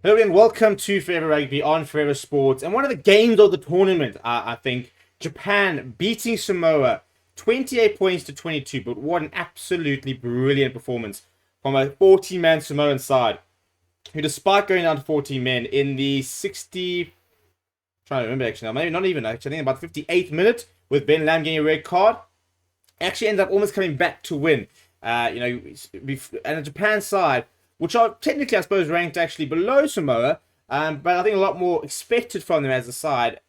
Hello and welcome to Forever Rugby on Forever Sports. And one of the games of the tournament, I think, Japan beating Samoa 28 points to 22. But what an absolutely brilliant performance from a 14-man Samoan side, who despite going down to 14 men in the 60... trying to remember actually now, maybe not even actually, I think about the 58th minute with Ben Lam getting a red card, actually ended up almost coming back to win. And the Japan side, which are technically, I suppose, ranked actually below Samoa, but I think a lot more expected from them as a side,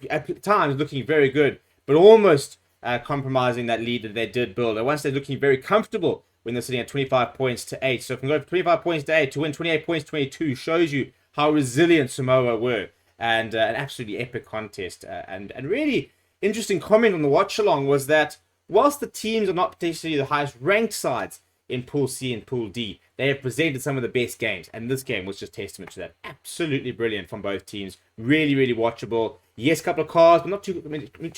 at times looking very good, but almost compromising that lead that they did build. And once they're looking very comfortable when they're sitting at 25 points to 8. So from going from 25 points to 8 to win 28 points to 22 shows you how resilient Samoa were. And an absolutely epic contest. And really interesting comment on the watch-along was that whilst the teams are not potentially the highest ranked sides in Pool C and Pool D, they have presented some of the best games, and this game was just testament to that. Absolutely brilliant from both teams. Really, really watchable. Yes, a couple of cards, but not too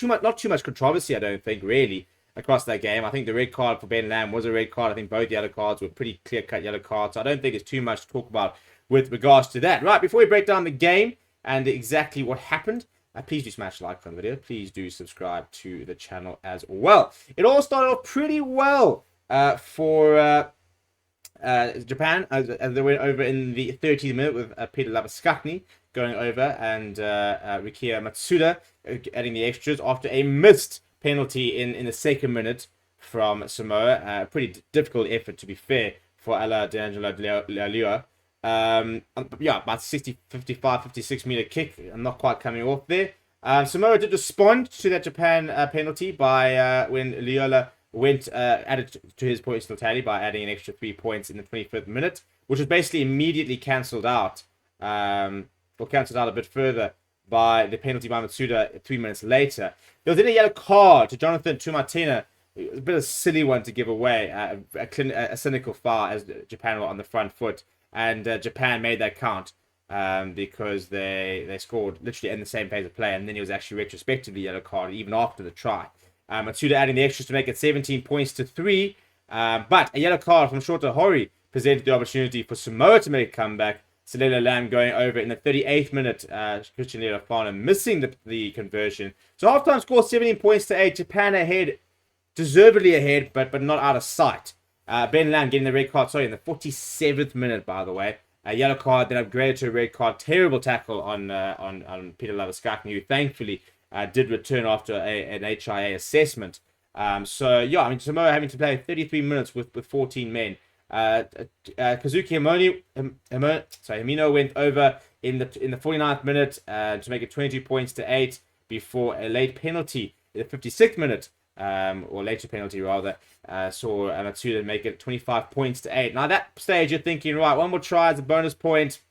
much controversy, I don't think, really, across that game. I think the red card for Ben Lam was a red card. I think both yellow cards were pretty clear-cut yellow cards, so I don't think there's too much to talk about with regards to that. Right, before we break down the game and exactly what happened, please do smash like on the video. Please do subscribe to the channel as well. It all started off pretty well for Japan as they went over in the 30th minute with Peter Labaskakni going over and Rikia Matsuda adding the extras after a missed penalty in the second minute from Samoa. A pretty difficult effort, to be fair, for Ala D'Angelo Lealua. About 60, 55, 56 meter kick. I'm not quite coming off there. Samoa did respond to that Japan penalty by when Leola added to his points tally by adding an extra 3 points in the 25th minute, which was basically immediately cancelled out, or cancelled out a bit further by the penalty by Matsuda 3 minutes later. There was then a yellow card to Jonathan Tumatena, a bit of a silly one to give away, a cynical foul as Japan were on the front foot, and Japan made that count because they scored literally in the same phase of play, and then it was actually retrospectively yellow card even after the try. Matsuda adding the extras to make it 17 points to 3. But a yellow card from Shota Hori presented the opportunity for Samoa to make a comeback. Salela Lam going over in the 38th minute. Christian Lealafana missing the conversion. So halftime score 17 points to 8. Japan ahead, deservedly ahead, but not out of sight. Ben Lam getting the red card, in the 47th minute, by the way. A yellow card, then upgraded to a red card. Terrible tackle on Peter Labaskakni, who thankfully did return after an HIA assessment. Samoa having to play 33 minutes with 14 men. Kazuki Himino went over in the 49th minute to make it 22 points to 8 before a late penalty in the 56th minute, or later penalty rather, saw Matsuda make it 25 points to 8. Now at that stage you're thinking, right, one more try as a bonus point.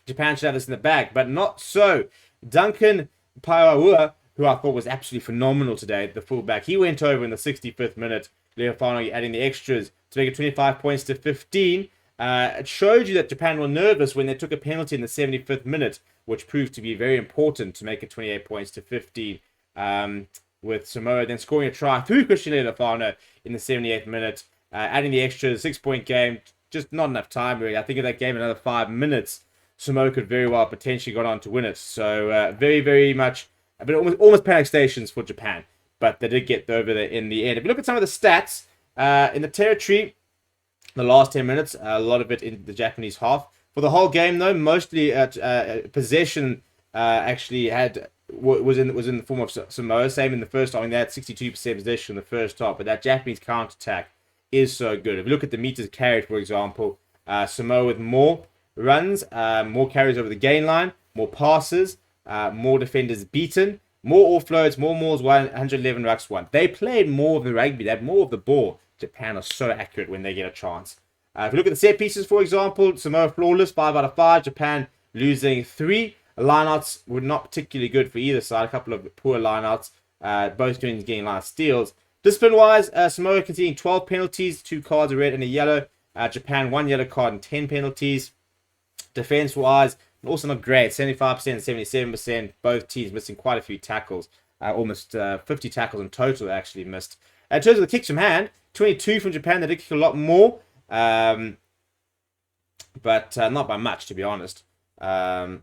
Japan should have this in the bag, but not so. Duncan Paiaua, who I thought was absolutely phenomenal today, the fullback, he went over in the 65th minute, Leofano adding the extras to make it 25 points to 15. It showed you that Japan were nervous when they took a penalty in the 75th minute, which proved to be very important to make it 28 points to 15. With Samoa then scoring a try through Christian Leofano in the 78th minute, adding the extras, 6-point game, just not enough time really. I think if that game another 5 minutes, Samoa could very well potentially got on to win it. So very, very much, but almost panic stations for Japan. But they did get over there in the end. If you look at some of the stats, in the territory, the last 10 minutes, a lot of it in the Japanese half. For the whole game though, mostly possession actually was in the form of Samoa. Same in the first half. I mean, they had 62% possession in the first half, but that Japanese counter-attack is so good. If you look at the meters carried, for example, Samoa with more runs, more carries over the gain line, more passes, more defenders beaten, more offloads, more mauls won, 111 rucks won. They played more of the rugby. They had more of the ball. Japan are so accurate when they get a chance. If you look at the set pieces, for example, Samoa flawless, 5 out of 5. Japan losing 3. Lineouts were not particularly good for either side. A couple of poor lineouts. Both teams getting line steals. Discipline-wise, Samoa conceding 12 penalties, 2 cards, a red and a yellow. Japan 1 yellow card and 10 penalties. Defense-wise, also not great. 75%, 77%. Both teams missing quite a few tackles. Almost 50 tackles in total actually missed. In terms of the kicks from hand, 22 from Japan. They did kick a lot more. But not by much, to be honest. And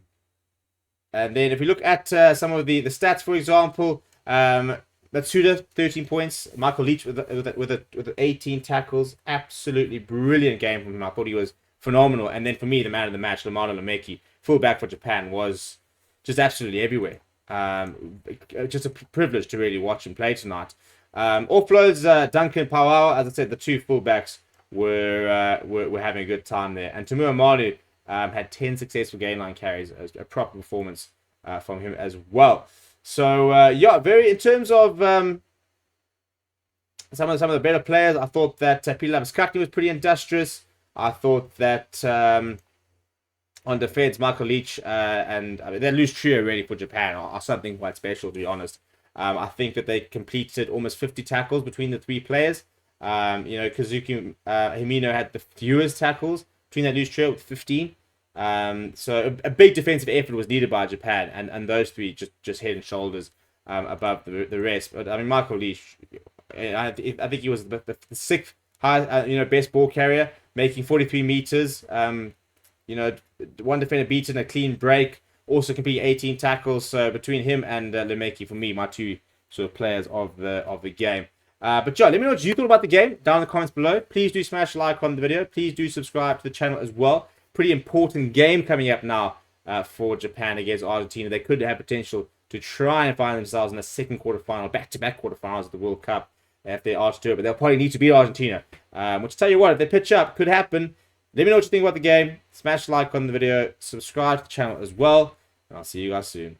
then if we look at some of the stats, for example, Matsuda, 13 points. Michael Leach with 18 tackles. Absolutely brilliant game from him. I thought he was phenomenal. And then for me, the man of the match, Lamano Lemeki, fullback for Japan, was just absolutely everywhere. Just a privilege to really watch him play tonight. Offloads, Duncan Powell, as I said, the two fullbacks were having a good time there. And Tamua Manu had 10 successful gain line carries, a proper performance from him as well. So yeah, in terms of some of the better players, I thought that Peter Labuskakni was pretty industrious. I thought that on defense, Michael Leach and their loose trio really for Japan are something quite special, to be honest. I think that they completed almost 50 tackles between the three players. Kazuki Himino had the fewest tackles between that loose trio with 15. So a big defensive effort was needed by Japan, and those three just head and shoulders above the rest. But I mean, Michael Leach, I think he was the sixth best ball carrier, making 43 meters. One defender beaten, a clean break, also completing 18 tackles. So between him and Lemeki, for me, my two sort of players of the game. But John, let me know what you thought about the game down in the comments below. Please do smash a like on the video. Please do subscribe to the channel as well. Pretty important game coming up now for Japan against Argentina. They could have potential to try and find themselves in a second quarterfinal, back-to-back quarterfinals of the World Cup if they are to do it. But they'll probably need to beat Argentina. Which, tell you what, if they pitch up, could happen. Let me know what you think about the game. Smash a like on the video. Subscribe to the channel as well. And I'll see you guys soon.